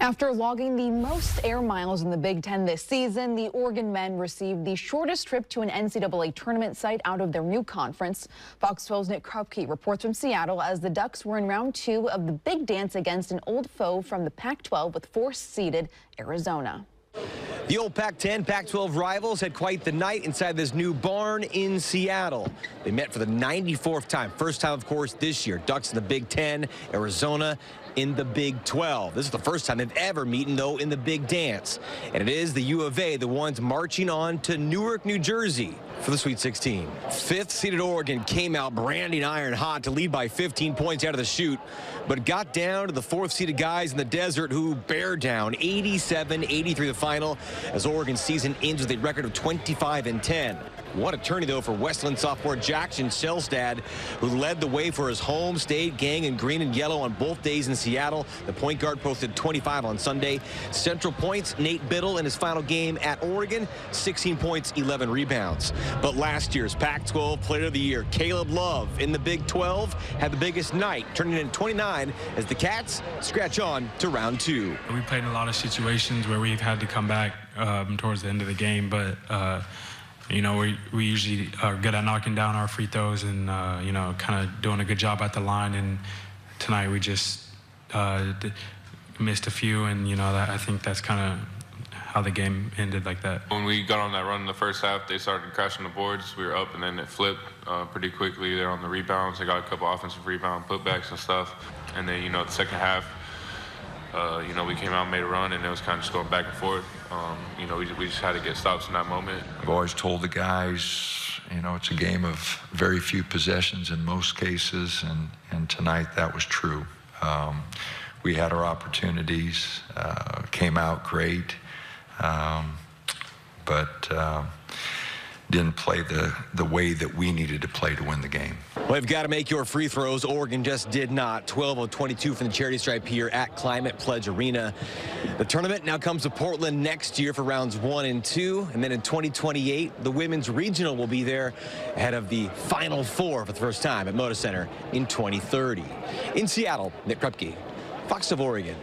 After logging the most air miles in the Big Ten this season, the Oregon men received the shortest trip to an NCAA tournament site out of their new conference. Fox 12's Nick Krupke reports from Seattle as the Ducks were in round 2 of the big dance against an old foe from the Pac-12 with 4th-seeded Arizona. The old Pac-10, Pac-12 rivals had quite the night inside this new barn in Seattle. They met for the 94th time. First time, of course, this year. Ducks in the Big Ten, Arizona in the Big 12. This is the first time they've ever meeting, though, in the big dance. And it is the U of A, the ones marching on to Newark, New Jersey for the Sweet 16. 5th-seeded Oregon came out branding iron hot to lead by 15 points out of the chute, but got down to the 4th-seeded guys in the desert who bear down 87-83 the final as Oregon's season ends with a record of 25-10. What a tourney, though, for Westland sophomore Jackson Shelstad, who led the way for his home state gang in green and yellow on both days in Seattle. The point guard posted 25 on Sunday. Central points, Nate Biddle in his final game at Oregon, 16 points, 11 rebounds. But last year's Pac-12 Player of the Year, Caleb Love, in the Big 12, had the biggest night, turning in 29 as the Cats scratch on to round 2. We played in a lot of situations where we've had to come back towards the end of the game, but you know, we usually are good at knocking down our free throws and, you know, kind of doing a good job at the line. And tonight we just missed a few, and, you know, I think that's kind of how the game ended like that. When we got on that run in the first half, they started crashing the boards. We were up, and then it flipped pretty quickly there on the rebounds. They got a couple offensive rebound putbacks and stuff. And then, you know, the second half, you know, we came out and made a run, and it was kind of just going back and forth. You know, we just had to get stops in that moment. I've always told the guys, you know, it's a game of very few possessions in most cases, and tonight that was true. We had our opportunities, came out great, but didn't play the way that we needed to play to win the game. Well, you've got to make your free throws. Oregon just did not. 12 of 22 from the charity stripe here at Climate Pledge Arena. The tournament now comes to Portland next year for rounds 1 and 2. And then in 2028, the women's regional will be there ahead of the Final Four for the first time at Moda Center in 2030. In Seattle, Nick Krupke, Fox of Oregon.